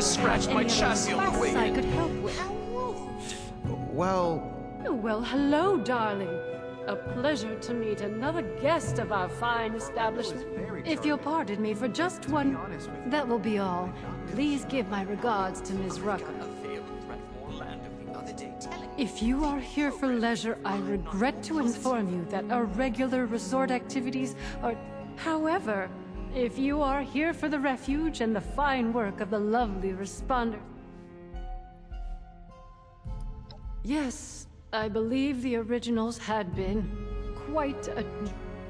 just scratched my chassis on the way I in. could help with. Well, Well, hello, darling. A pleasure to meet another guest of our fine establishment. If you'll pardon me for just one... That will be all. Please give my regards to Ms. Rucker. If you are here for leisure, I regret to inform you that our regular resort activities are... However, if you are here for the refuge and the fine work of the lovely responders... Yes, I believe the originals had been quite a...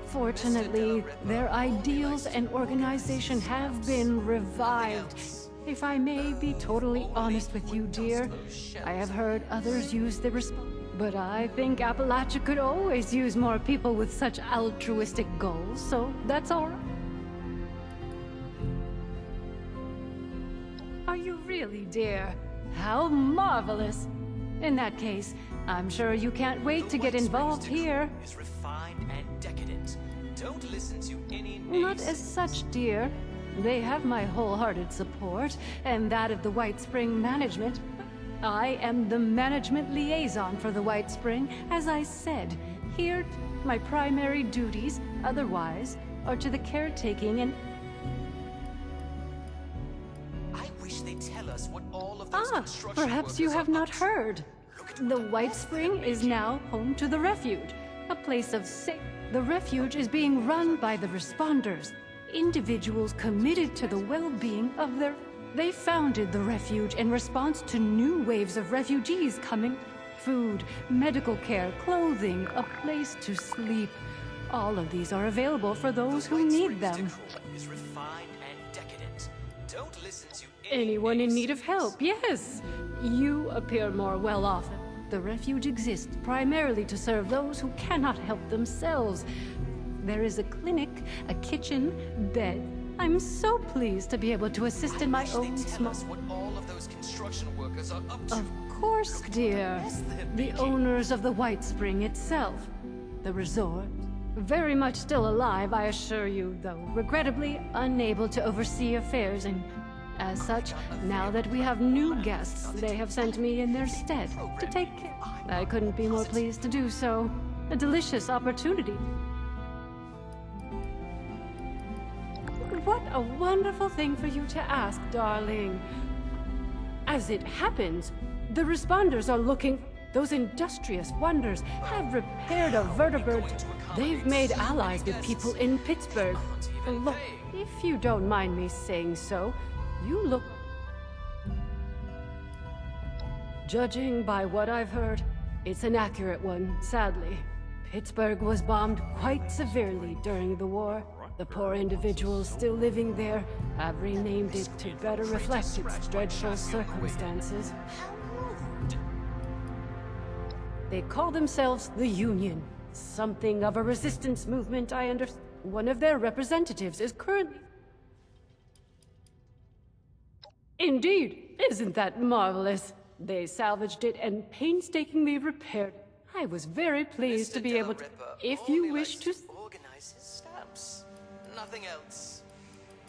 Fortunately, their ideals and organization have been revived. If I may be totally honest with you, dear, I have heard others use the but I think Appalachia could always use more people with such altruistic goals, so that's all right. Are you really, dear? How marvelous! In that case, I'm sure you can't wait to get involved here. Is refined and decadent. Don't listen to any Not as such, dear. They have my wholehearted support, and that of the White Spring management. I am the management liaison for the White Spring. As I said, here, my primary duties, otherwise, are to the caretaking and... I wish they'd tell us what all of those construction Perhaps you workers have are not up to. heard. The White Spring is now home to the Refuge, a place of safe. The Refuge is being run by the responders, individuals committed to the well-being of their... They founded the Refuge in response to new waves of refugees coming. Food, medical care, clothing, a place to sleep. All of these are available for those who need them. Is refined and decadent. Don't listen to Anyone in need of help, yes. You appear more well off. The Refuge exists primarily to serve those who cannot help themselves. There is a clinic, a kitchen, bed. I'm so pleased to be able to assist in my own small... what all of those construction workers are up to. Of course, dear. The owners of the White Spring itself. The resort. Very much still alive, I assure you, though regrettably unable to oversee affairs and... As such, now that we have new guests, they have sent me in their stead to take care. I couldn't be more pleased to do so. A delicious opportunity. What a wonderful thing for you to ask, darling. As it happens, the responders are looking... Those industrious wonders have repaired a vertebrate. They've made allies with people in Pittsburgh. Look, if you don't mind me saying so, you look... Judging by what I've heard, it's an accurate one, sadly. Pittsburgh was bombed quite severely during the war. The poor individuals still living there have renamed it to better reflect its dreadful circumstances. They call themselves the Union. Something of a resistance movement, I understand. One of their representatives is currently... Indeed, isn't that marvelous? They salvaged it and painstakingly repaired it. I was very pleased to be able to... If you wish to... Organize his stamps. Nothing else.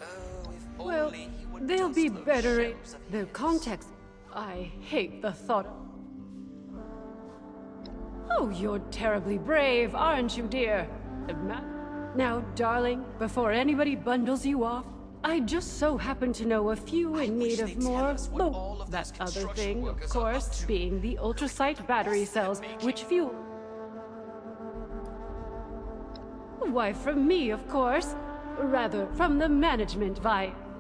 Oh, if Well, only he would they'll dust be those better in shelves of the his. context. I hate the thought of... Oh, you're terribly brave, aren't you, dear? Now, darling, before anybody bundles you off, I just so happen to know a few in need of more... Oh, that other thing, of course, being the ultrasight battery cells, which fuel... Why, from me, of course. Rather, from the management,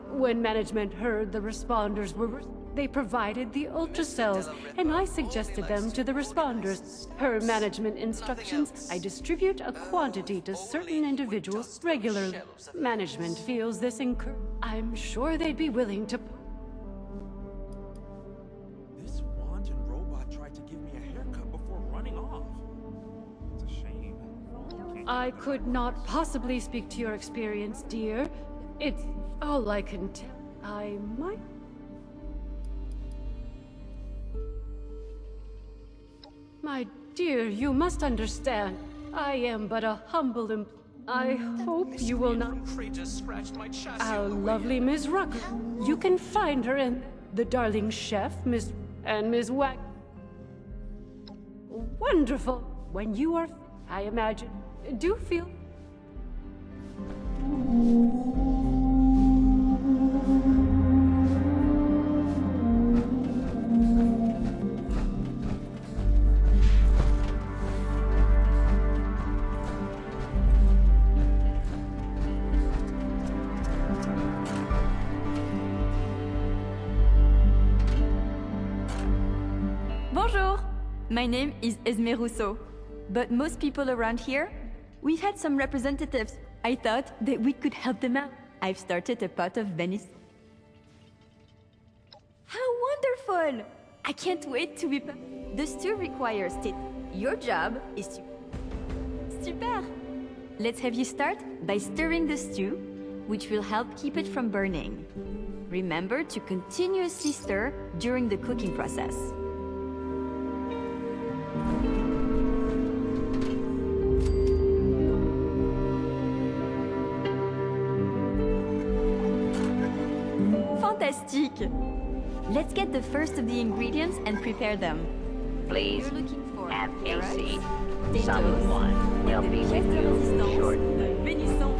When management heard the responders were... They provided the ultracells, and I suggested them to the responders. Per management instructions, I distribute a quantity to certain individuals regularly. Management feels this I'm sure they'd be willing to... This wanton robot tried to give me a haircut before running off. It's a shame. I could not possibly speak to your experience, dear. It's all I can tell. I might... My dear, you must understand. I am but a humble I hope you will not... Crate just scratched my chassis Our on the way lovely in. Ms. Rucker. You can find her in... the darling chef, Miss Wack. Wonderful. When you are, I imagine, do feel. Bonjour! My name is Esme Rousseau, but most people around here, we've had some representatives. I thought that we could help them out. I've started a pot of Venice. How wonderful! I can't wait to be... The stew requires it. Your job is to... Super! Let's have you start by stirring the stew, which will help keep it from burning. Remember to continuously stir during the cooking process. Fantastique! Let's get the first of the ingredients and prepare them. Please You're looking for have a carrots, seat. potatoes, Someone will and be the with pièce de you résistance, shortly. Vénisson.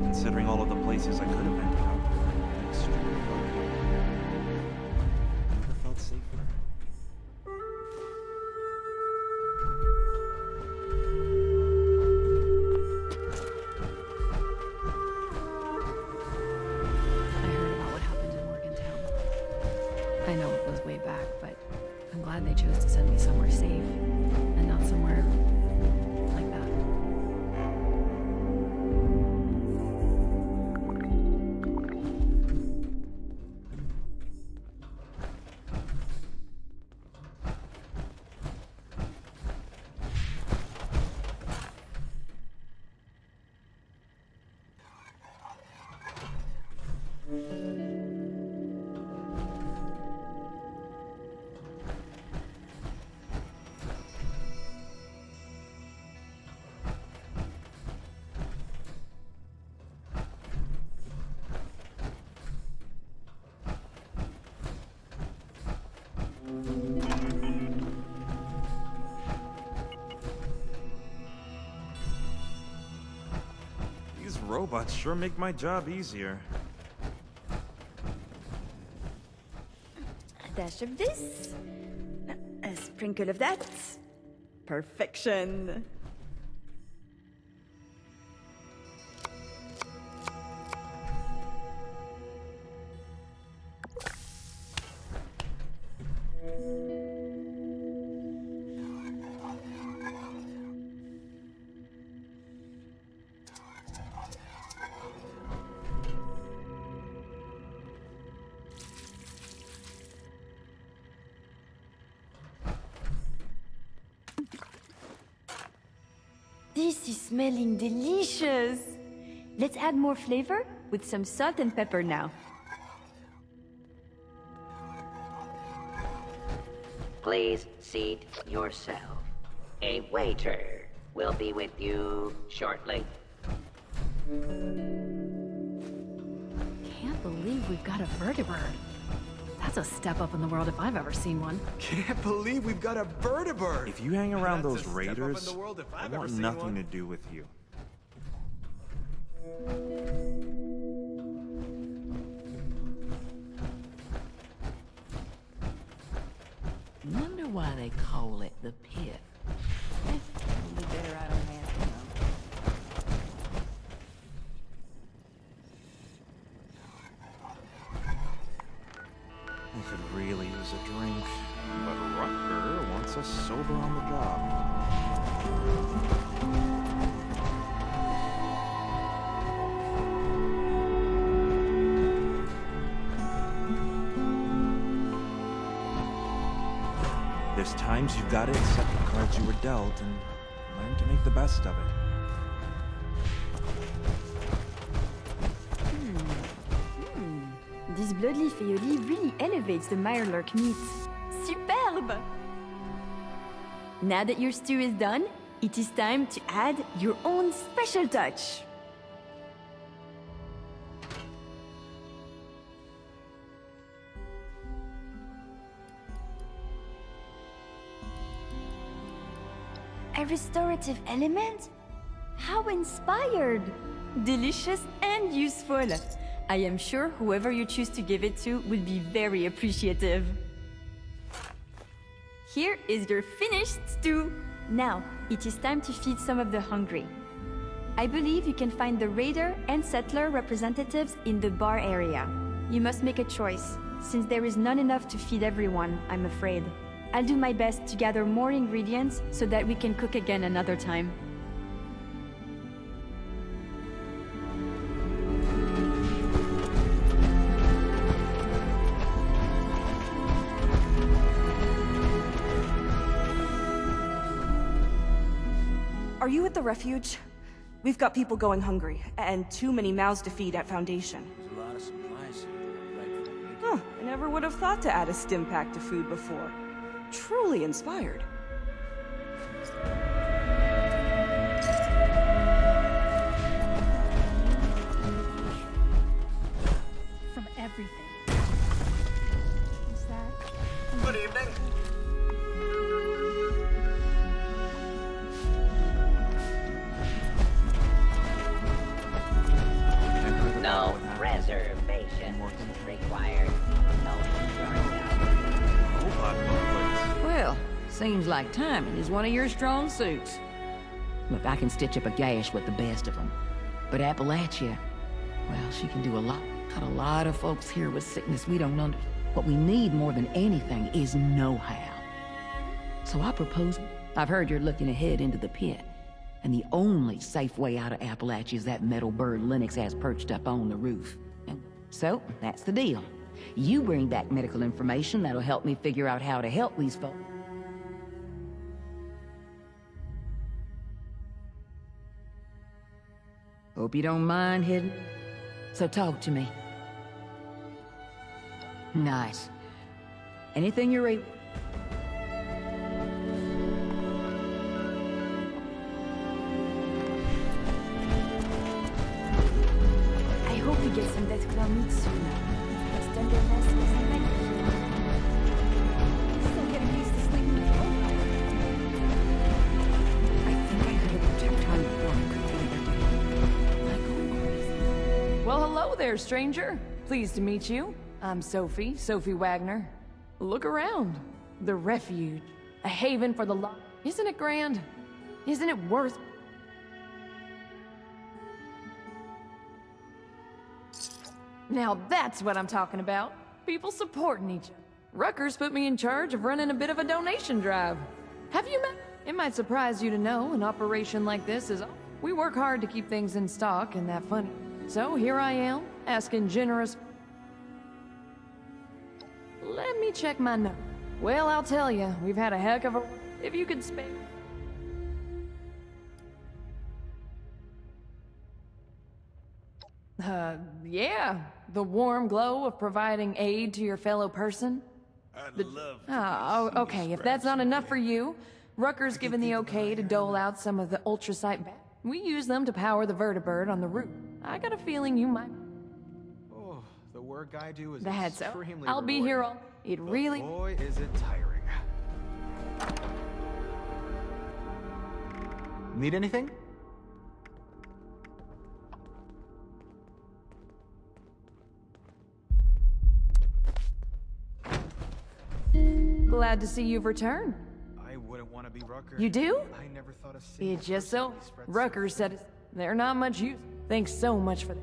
Considering all of the places I could have ended up, I'm extremely lucky. Never felt safer. I heard about what happened in Morgantown. I know it goes way back, but I'm glad they chose to send me somewhere safe and not somewhere like that. These robots sure make my job easier. A dash of this, a sprinkle of that. Perfection. This is smelling delicious. Let's add more flavor with some salt and pepper now. Please seat yourself. A waiter will be with you shortly. Can't believe we've got a vertibird. That's a step up in the world if I've ever seen one. Can't believe we've got a vertibird! If you hang around That's those a step up in raiders, the world if I I've ever want seen nothing one. to do with you. Wonder why they call it the pit. Probably better I don't ask them. I could really use a drink, but Rutger wants us sober on the job. There's times you've got to accept the cards you were dealt and learn to make the best of it. This bloodleaf aioli really elevates the mirelurk meat. Superbe! Now that your stew is done, it is time to add your own special touch. A restorative element? How inspired! Delicious and useful. I am sure whoever you choose to give it to will be very appreciative. Here is your finished stew. Now, it is time to feed some of the hungry. I believe you can find the raider and settler representatives in the bar area. You must make a choice, since there is not enough to feed everyone, I'm afraid. I'll do my best to gather more ingredients so that we can cook again another time. Are you at the refuge? We've got people going hungry, and too many mouths to feed at Foundation. There's a lot of supplies here, right? Huh, I never would have thought to add a stim pack to food before. Truly inspired. From everything. Is that? Good evening. No reservations required. No charge. Well, seems like timing is one of your strong suits. Look, I can stitch up a gash with the best of them. But Appalachia, well, she can do a lot. Got a lot of folks here with sickness we don't understand. What we need more than anything is know-how. So I propose... I've heard you're looking ahead into the pit. And the only safe way out of Appalachia is that metal bird Lennox has perched up on the roof. And so, that's the deal. You bring back medical information that'll help me figure out how to help these folks. Hope you don't mind, Hidden. So talk to me. Nice. Anything you're able... I hope we get some vetiver meat soon. This tenderness is magnificent. Still getting used to sleeping with you. I think I heard a projectile form could be like crazy. Well, hello there, stranger. Pleased to meet you. I'm Sophie Wagner. Look around. The refuge. A haven for the lost. Isn't it grand? Isn't it worth... Now that's what I'm talking about. People supporting each other. Rucker's put me in charge of running a bit of a donation drive. Have you met? It might surprise you to know an operation like this is... We work hard to keep things in stock and that funny. So here I am, asking generous... Let me check my note. Well, I'll tell you, we've had a heck of a... If you could spare... Yeah. The warm glow of providing aid to your fellow person. I'd love Oh, okay. If that's not enough for you, Rucker's given the okay to dole out some of the ultrasight... We use them to power the vertibird on the roof. I got a feeling you might... Oh, the work I do is That's so. extremely I'll be here rewarding. all... It But really... boy, is it tiring. Need anything? Glad to see you've returned. I wouldn't want to be Rucker. You do? I never thought a single It just so... person really spread Rucker so said it. They're not much use. Thanks so much for that.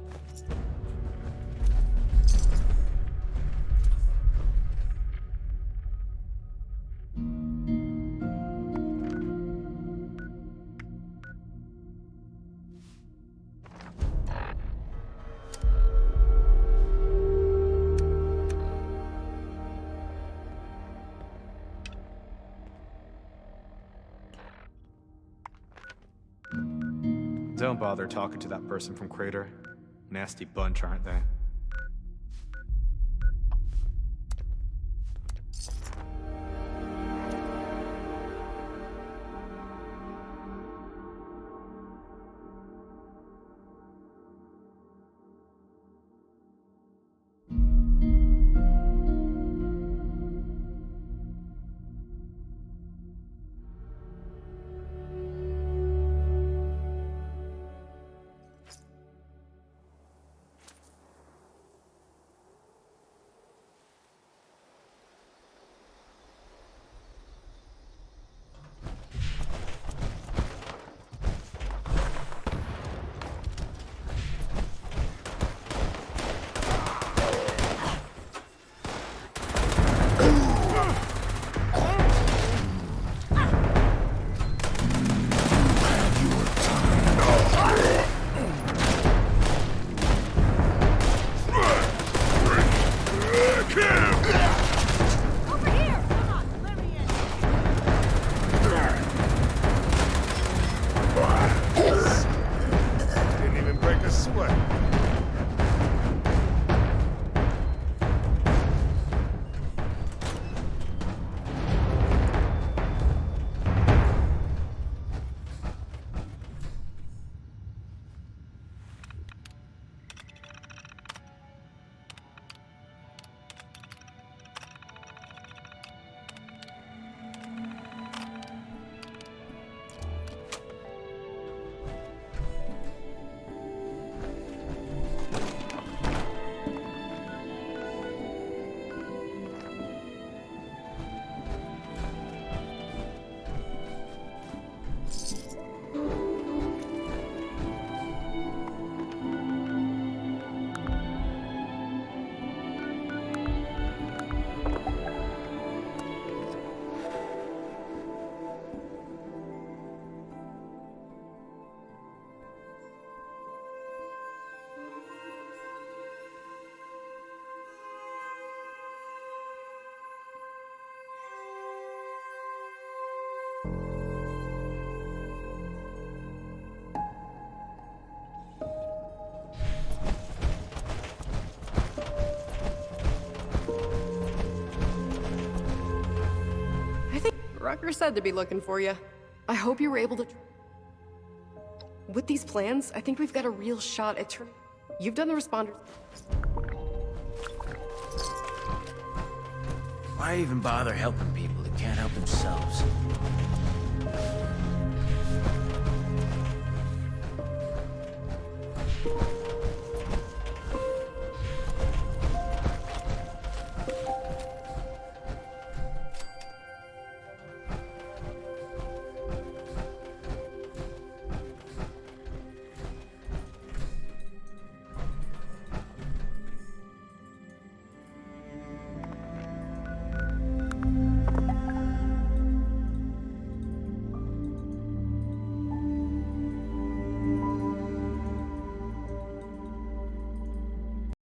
Don't bother talking to that person from Crater. Nasty bunch, aren't they? Rucker said to be looking for you. I hope you were able to... With these plans, I think we've got a real shot at turning... You've done the responders... Why even bother helping people that can't help themselves?